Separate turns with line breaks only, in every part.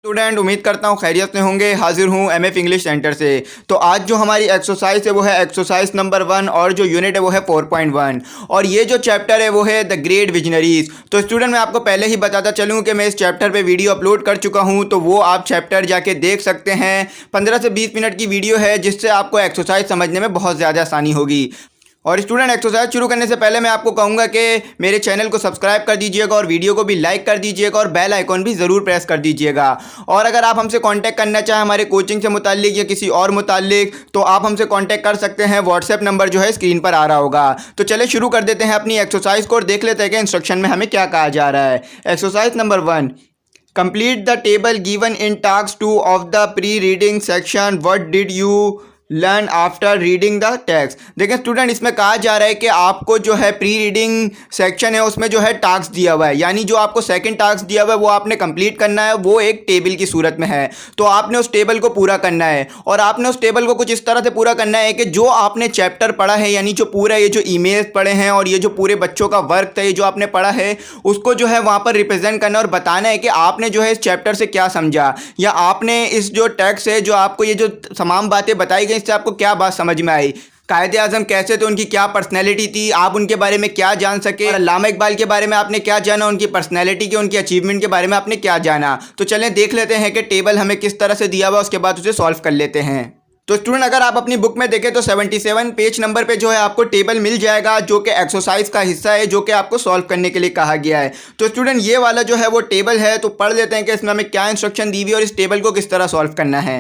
Student उम्मीद करता हूँ खैरियत से होंगे। हाजिर हूँ एमएफ इंग्लिश सेंटर से। तो आज जो हमारी एक्सरसाइज है वो है एक्सरसाइज नंबर 1 और जो यूनिट है वो है 4.1 और ये जो चैप्टर है वो है द ग्रेट विजनरीज। तो स्टूडेंट मैं आपको पहले ही बताता चलूँ कि मैं इस चैप्टर पे वीडियो अपलोड कर चुका हूँ, तो वो आप चैप्टर जाके देख सकते हैं। 15 से 20 मिनट की वीडियो है जिससे आपको एक्सरसाइज समझने में बहुत ज़्यादा आसानी होगी। और स्टूडेंट एक्सरसाइज शुरू करने से पहले मैं आपको कहूँगा कि मेरे चैनल को सब्सक्राइब कर दीजिएगा और वीडियो को भी लाइक कर दीजिएगा और बेल आइकॉन भी ज़रूर प्रेस कर दीजिएगा। और अगर आप हमसे कांटेक्ट करना चाहें हमारे कोचिंग से मुताल्लिक या किसी और मुताल्लिक, तो आप हमसे कांटेक्ट कर सकते हैं। व्हाट्सएप नंबर जो है स्क्रीन पर आ रहा होगा। तो चलिए शुरू कर देते हैं अपनी एक्सरसाइज को और देख लेते हैं कि इंस्ट्रक्शन में हमें क्या कहा जा रहा है। Exercise number 1, complete the table given in task 2 of the pre reading section. What did you learn after reading the text. देखिए स्टूडेंट, इसमें कहा जा रहा है कि आपको जो है प्री रीडिंग सेक्शन है उसमें जो है टास्क दिया हुआ है, यानी जो आपको सेकंड टास्क दिया हुआ है वो आपने कंप्लीट करना है। वो एक टेबल की सूरत में है, तो आपने उस टेबल को पूरा करना है। और आपने उस टेबल को कुछ इस तरह से पूरा करना है कि जो आपने चैप्टर पढ़ा है, यानी जो पूरा ये जो ईमेल्स पढ़े हैं और ये जो पूरे बच्चों का वर्क था, ये जो आपने पढ़ा है उसको जो है वहाँ पर रिप्रेजेंट करना और बताना है कि आपने जो है इस चैप्टर से क्या समझा, या आपने इस जो टेक्स्ट है जो आपको ये जो तमाम बातें बताई गई इससे आपको क्या बात समझ में आई। कायदे आज़म कैसे थे, उनकी क्या पर्सनैलिटी थी, आप उनके बारे में क्या जान सके, और अल्लामा इकबाल के बारे में आपने क्या जाना, उनकी पर्सनैलिटी के उनकी अचीवमेंट के बारे में आपने क्या जाना। तो चलें देख लेते हैं कि टेबल हमें किस तरह से दिया हुआ, उसके बाद उसे सॉल्व कर लेते हैं। तो स्टूडेंट अगर आप अपनी बुक में देखें तो 77 पेज नंबर पे जो है आपको टेबल मिल जाएगा, जो कि एक्सरसाइज का हिस्सा है, जो कि आपको सॉल्व करने के लिए कहा गया है। तो स्टूडेंट ये वाला जो है वो टेबल है, तो पढ़ लेते हैं कि इसमें हमें क्या इंस्ट्रक्शन दी हुई है और इस टेबल को किस तरह सॉल्व करना है।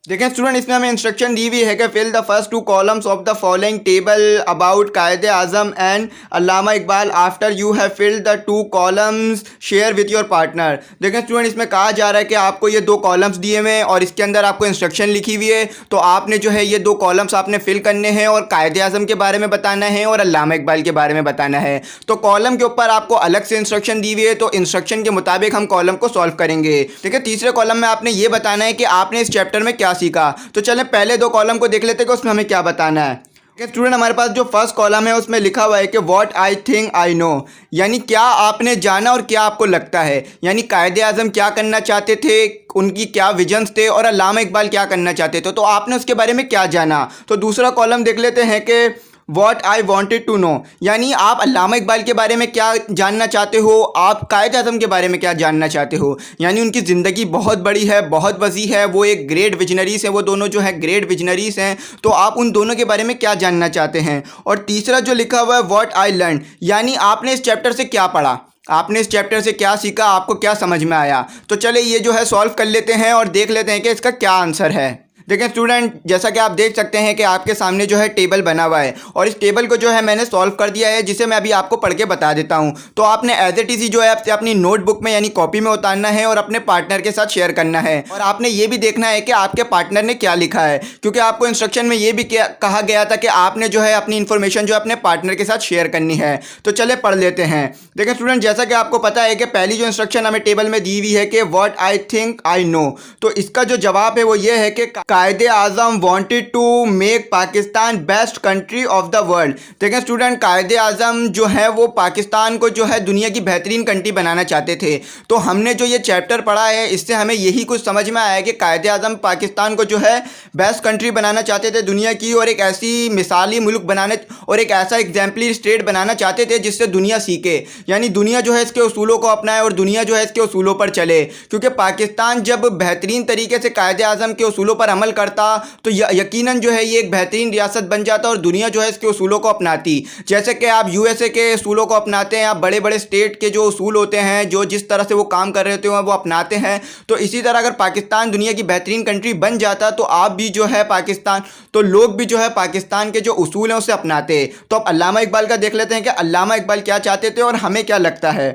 देखें स्टूडेंट, इसमें हमें इंस्ट्रक्शन दी हुई है कि fill the first 2 columns of the following table about कायदे Azam and Allama Iqbal after you have filled the 2 columns share with your partner. देखें स्टूडेंट, इसमें कहा जा रहा है कि आपको ये 2 कॉलम्स दिए हुए हैं और इसके अंदर आपको इंस्ट्रक्शन लिखी हुई है। तो आपने जो है ये 2 कॉलम्स आपने फिल करने हैं और कायदे आज़म के बारे में बताना है और अल्लामा इकबाल के बारे में बताना है। तो कॉलम के ऊपर आपको अलग से इंस्ट्रक्शन दी हुई है, तो इंस्ट्रक्शन के मुताबिक हम कॉलम को सॉल्व करेंगे। देखिए तीसरे कॉलम में आपने ये बताना है कि आपने इस चैप्टर में क्या सीखा। तो चलें पहले 2 कॉलम को देख लेते हैं कि उसमें हमें क्या बताना है। स्टूडेंट हमारे पास जो फर्स्ट कॉलम है उसमें लिखा हुआ है कि what I think I know, यानी क्या आपने जाना और क्या आपको लगता है, यानी कायदे आज़म क्या करना चाहते थे, उनकी क्या विजन्स थे और अल्लामा इकबाल क्या करना चाहते थे, तो आपने उसके बारे में क्या जाना। तो दूसरा कॉलम देख लेते हैं कि what I wanted to know, यानी आप अल्लामा इकबाल के बारे में क्या जानना चाहते हो, आप कायदे आज़म के बारे में क्या जानना चाहते हो, यानी उनकी ज़िंदगी बहुत बड़ी है, बहुत वसी है, वो एक ग्रेट विजनरीज हैं, वो दोनों जो है ग्रेट विजनरीज हैं, तो आप उन दोनों के बारे में क्या जानना चाहते हैं। और तीसरा जो लिखा हुआ है व्हाट आई लर्न, यानी आपने इस चैप्टर से क्या पढ़ा, आपने इस चैप्टर से क्या सीखा, आपको क्या समझ में आया। तो चले ये जो है सॉल्व कर लेते हैं और देख लेते हैं कि इसका क्या आंसर है। देखें स्टूडेंट, जैसा कि आप देख सकते हैं कि आपके सामने जो है टेबल बना हुआ है और इस टेबल को जो है मैंने सॉल्व कर दिया है, जिसे मैं अभी आपको पढ़ के बता देता हूं। तो आपने एज इट इज़ जो है अपनी नोटबुक में यानी कॉपी में उतारना है और अपने पार्टनर के साथ शेयर करना है। और आपने ये भी देखना है कि आपके पार्टनर ने क्या लिखा है, क्योंकि आपको इंस्ट्रक्शन में ये भी कहा गया था कि आपने जो है अपनी इन्फॉर्मेशन जो अपने पार्टनर के साथ शेयर करनी है। तो चले पढ़ लेते हैं। देखें स्टूडेंट, जैसा कि आपको पता है कि पहली जो इंस्ट्रक्शन हमें टेबल में दी हुई है कि what I think I know, तो इसका जो जवाब है वो ये है कि कायदे आज़म wanted to make Pakistan best country of the world. देखें स्टूडेंट, कायदे आज़म जो है वो पाकिस्तान को जो है दुनिया की बेहतरीन कंट्री बनाना चाहते थे। तो हमने जो ये चैप्टर पढ़ा है इससे हमें यही कुछ समझ में आया कि कायदे आज़म पाकिस्तान को जो है बेस्ट कंट्री बनाना चाहते थे दुनिया की, और एक ऐसी मिसाली मुल्क बनाने और एक ऐसा एग्जाम्पलरी स्टेट बनाना चाहते थे जिससे दुनिया सीखे, यानी दुनिया जो है इसके उसूलों को अपनाए और दुनिया जो है इसके उसूलों पर चले। क्योंकि पाकिस्तान जब बेहतरीन तरीके से कायदे आज़म के उसूलों पर अमल करता तो यकीनन जो है ये एक बेहतरीन रियासत बन जाता और दुनिया जो है इसके उसूलों को अपनाती। जैसे कि आप यूएसए के उसूलों को अपनाते हैं, आप बड़े बड़े स्टेट के जो उसूल होते हैं, जो जिस तरह से वो काम कर रहे होते हैं वो अपनाते हैं। तो इसी तरह अगर पाकिस्तान दुनिया की बेहतरीन कंट्री बन जाता तो आप भी जो है पाकिस्तान, तो लोग भी जो है पाकिस्तान के जो उसूल हैं उसे अपनाते। तो अब अल्लामा इकबाल का देख लेते हैं कि अल्लामा इकबाल क्या चाहते थे और हमें क्या लगता है।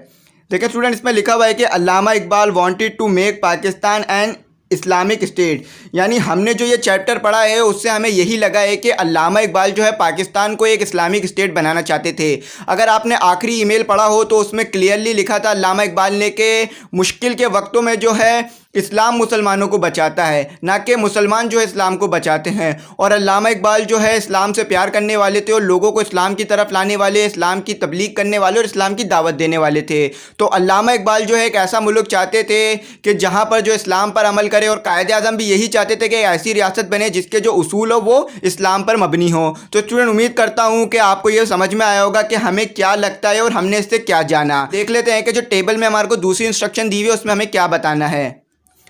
देखिए स्टूडेंट, इसमें लिखा हुआ है कि Allama Iqbal wanted to make Pakistan an Islamic state, यानी हमने जो ये चैप्टर पढ़ा है उससे हमें यही लगा है कि अल्लामा इकबाल जो है पाकिस्तान को एक इस्लामिक स्टेट बनाना चाहते थे। अगर आपने आखिरी ईमेल पढ़ा हो तो उसमें क्लियरली लिखा था अल्लामा इकबाल ने कि मुश्किल के वक्तों में जो है इस्लाम मुसलमानों को बचाता है, ना कि मुसलमान जो है इस्लाम को बचाते हैं। और अल्लामा इकबाल जो है इस्लाम से प्यार करने वाले थे और लोगों को इस्लाम की तरफ लाने वाले, इस्लाम की तबलीग करने वाले और इस्लाम की दावत देने वाले थे। तो अल्लामा इकबाल जो है एक ऐसा मुल्क चाहते थे कि जहाँ पर जो इस्लाम पर अमल करे, और कायदे आज़म भी यही चाहते थे कि ऐसी रियासत बने जिसके जो उसूल हो वो इस्लाम पर मबनी हो। तो स्टूडेंट, उम्मीद करता हूँ कि आपको ये समझ में आया होगा कि हमें क्या लगता है और हमने इससे क्या जाना। देख लेते हैं कि जो टेबल में हमारे को दूसरी इंस्ट्रक्शन दी हुई है उसमें हमें क्या बताना है।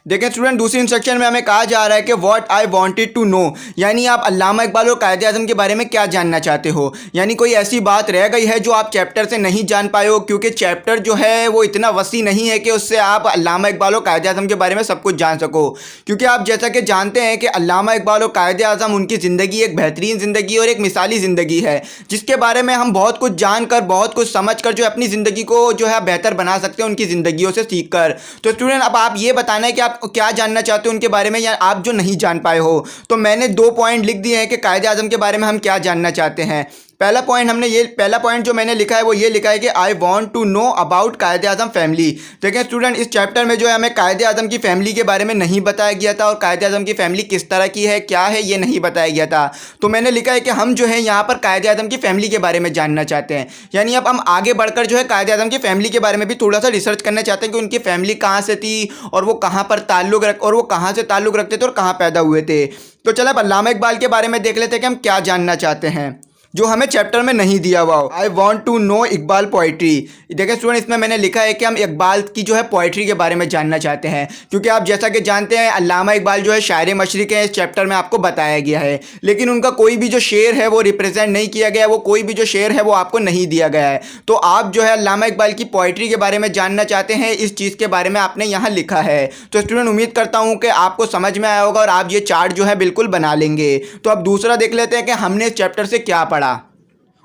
देखें स्टूडेंट, दूसरी इंस्ट्रक्शन में हमें कहा जा रहा है कि what I wanted to know, यानी आप अल्लामा इकबाल और कायदे आज़म के बारे में क्या जानना चाहते हो। यानी कोई ऐसी बात रह गई है जो आप चैप्टर से नहीं जान पाए हो, क्योंकि चैप्टर जो है वो इतना वसी नहीं है कि उससे आप अल्लामा इकबाल और कायदे आज़म के बारे में सब कुछ जान सको। क्योंकि आप जैसा कि जानते हैं कि अल्लामा इकबाल और कायदे आज़म, उनकी ज़िंदगी एक बेहतरीन ज़िंदगी और एक मिसाली ज़िंदगी है, जिसके बारे में हम बहुत कुछ जानकर, बहुत कुछ समझकर जो अपनी ज़िंदगी को जो है बेहतर बना सकते हैं उनकी ज़िंदगियों से सीख कर। तो स्टूडेंट, अब आप ये बताना है कि आप क्या जानना चाहते हो उनके बारे में, या आप जो नहीं जान पाए हो। तो मैंने 2 पॉइंट लिख दिए हैं कि कायदे आज़म के बारे में हम क्या जानना चाहते हैं। पहला पॉइंट जो मैंने लिखा है वो ये लिखा है कि I want to know about कायदे आज़म फैमिली। देखें स्टूडेंट, इस चैप्टर में जो है हमें कायदे आज़म की फैमिली के बारे में नहीं बताया गया था, और कायदे आज़म की फैमिली किस तरह की है, क्या है, ये नहीं बताया गया था। तो मैंने लिखा है कि हम जो है यहाँ पर कायदे आज़म की फैमिली के बारे में जानना चाहते हैं। यानी अब हम आगे बढ़कर जो है कायदे आज़म की फैमिली के बारे में भी थोड़ा सा रिसर्च करना चाहते हैं कि उनकी फैमिली कहाँ से थी, और वो कहाँ से ताल्लुक़ रखते थे और कहाँ पैदा हुए थे। तो चलो अब अल्लामा इकबाल के बारे में देख लेते हैं कि हम क्या जानना चाहते हैं जो हमें चैप्टर में नहीं दिया हुआ हो। I want to know Iqbal poetry. देखिए स्टूडेंट, इसमें मैंने लिखा है कि हम इकबाल की जो है पोइट्री के बारे में जानना चाहते हैं, क्योंकि आप जैसा कि जानते हैं अल्लामा इकबाल जो है शायर मशरिक है, इस चैप्टर में आपको बताया गया है, लेकिन उनका कोई भी जो शेर है वो रिप्रेजेंट नहीं किया गया है, वो कोई भी जो शेर है वो आपको नहीं दिया गया है। तो आप जो है अल्लामा इकबाल की पोइट्री के बारे में जानना चाहते हैं, इस चीज़ के बारे में आपने यहाँ लिखा है। तो स्टूडेंट, उम्मीद करता हूँ कि आपको समझ में आया होगा और आप ये चार्ट जो है बिल्कुल बना लेंगे। तो अब दूसरा देख लेते हैं कि हमने इस चैप्टर से क्या पढ़ा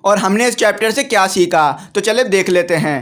और हमने इस चैप्टर से क्या सीखा। तो चलिए देख लेते हैं।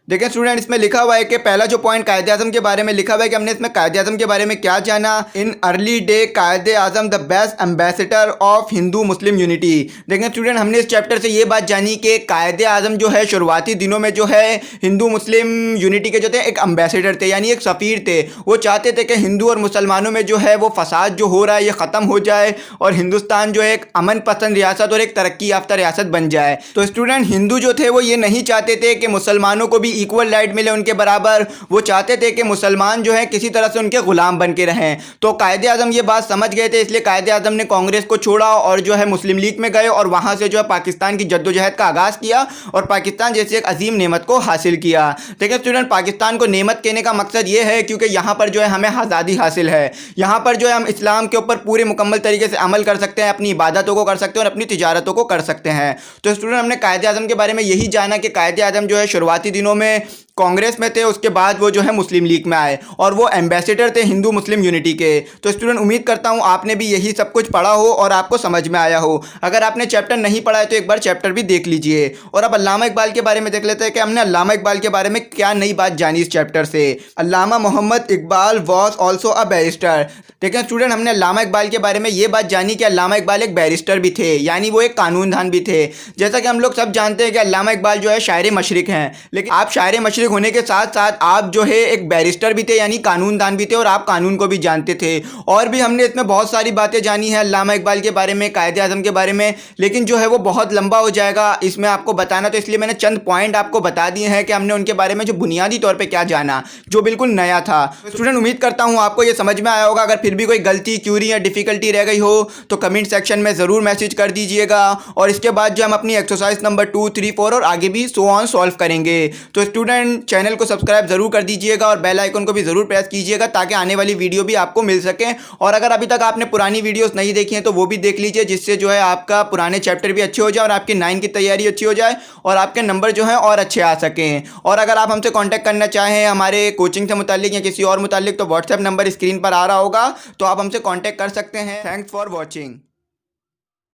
देखिए स्टूडेंट, इसमें लिखा हुआ है कि पहला जो पॉइंट कायदे आज़म के बारे में लिखा हुआ है कि हमने इसमें कायदे आज़म के बारे में क्या जाना। इन early day Quaid e Azam the best ambassador of Hindu Muslim unity. देखें स्टूडेंट, हमने इस चैप्टर से ये बात जानी कि कायदे आज़म जो है शुरुआती दिनों में जो है हिंदू मुस्लिम यूनिटी के जो थे एक एम्बेसडर थे, यानी एक सफ़ीर थे। वो चाहते थे कि हिंदू और मुसलमानों में जो है वो फसाद जो हो रहा है ये ख़त्म हो जाए और हिंदुस्तान जो है एक अमन पसंद रियासत और एक तरक्की याफ्ता रियासत बन जाए। तो स्टूडेंट, हिंदू जो थे वो ये नहीं चाहते थे कि मुसलमानों को भी इक्वल राइट मिले उनके बराबर। वो चाहते थे कि मुसलमान जो है किसी तरह से उनके गुलाम बन के रहें। तो कायदे आज़म ये बात समझ गए थे, इसलिए कायदे आज़म ने कांग्रेस को छोड़ा और जो है मुस्लिम लीग में गए और वहाँ से जो है पाकिस्तान की जद्दोजहद का आगाज़ किया और पाकिस्तान जैसी एक अजीम नेमत को हासिल किया। देखिए स्टूडेंट, पाकिस्तान को नेमत कहने का मकसद ये है क्योंकि यहाँ पर जो है हमें आज़ादी हासिल है। यहाँ पर जो है हम इस्लाम के ऊपर पूरे मुकम्मल तरीके से अमल कर सकते हैं, अपनी इबादतों को कर सकते हैं और अपनी तिजारतों को कर सकते हैं। तो स्टूडेंट, हमने कायदे आज़म के बारे में यही जाना कि कायदे आज़म जो है शुरुआती दिनों में कांग्रेस में थे, उसके बाद वो जो है मुस्लिम लीग में आए और वो एम्बेसडर थे हिंदू मुस्लिम यूनिटी के। तो स्टूडेंट, उम्मीद करता हूँ आपने भी यही सब कुछ पढ़ा हो और आपको समझ में आया हो। अगर आपने चैप्टर नहीं पढ़ा है तो एक बार चैप्टर भी देख लीजिए। और अब अल्लामा इकबाल के बारे में देख लेते हैं कि हमने अल्लामा इकबाल के बारे में क्या नई बात जानी इस चैप्टर से। Allama Mohammad Iqbal was also a barrister. देखें स्टूडेंट, हमने अल्लामा इकबाल के बारे में ये बात जानी कि अल्लामा इकबाल एक बैरिस्टर भी थे, यानी वो एक कानूनदान भी थे। जैसा कि हम लोग सब जानते हैं कि अल्लामा इकबाल जो है शायर मशरिक हैं, लेकिन आप शायर मशरिक होने के साथ साथ आप जो है एक बैरिस्टर भी थे, यानी कानूनदान भी थे और आप कानून को भी जानते थे। और भी हमने इसमें बहुत सारी बातें जानी है अल्लामा इकबाल के बारे में, कायदे आज़म के बारे में, लेकिन जो है वो बहुत लंबा हो जाएगा इसमें आपको बताना। तो इसलिए मैंने चंद पॉइंट आपको बता दिए हैं कि हमने उनके बारे में जो बुनियादी तौर पर क्या जाना, जो बिल्कुल नया था। तो स्टूडेंट, उम्मीद करता हूँ आपको ये समझ में आया होगा। अगर फिर भी कोई गलती, क्यूरी या डिफ़िकल्टी रह गई हो तो कमेंट सेक्शन में ज़रूर मैसेज कर दीजिएगा और इसके बाद जो हम अपनी एक्सरसाइज नंबर 2, 3, 4 और आगे भी सो ऑन सॉल्व करेंगे। तो स्टूडेंट, चैनल को सब्सक्राइब ज़रूर कर दीजिएगा और बेल आइकन को भी ज़रूर प्रेस कीजिएगा ताकि आने वाली वीडियो भी आपको मिल सके। और अगर अभी तक आपने पुरानी वीडियोस नहीं देखी हैं तो वो भी देख लीजिए, जिससे जो है आपका पुराने चैप्टर भी अच्छे हो जाए और आपकी 9 की तैयारी अच्छी हो जाए और आपके नंबर जो है और अच्छे आ सकें। और अगर आप हमसे कॉन्टैक्ट करना चाहें हमारे कोचिंग से मुताल्लिक या किसी और मुताल्लिक, तो व्हाट्सएप नंबर स्क्रीन पर आ रहा होगा, तो आप हमसे कॉन्टैक्ट कर सकते हैं। Thanks for watching.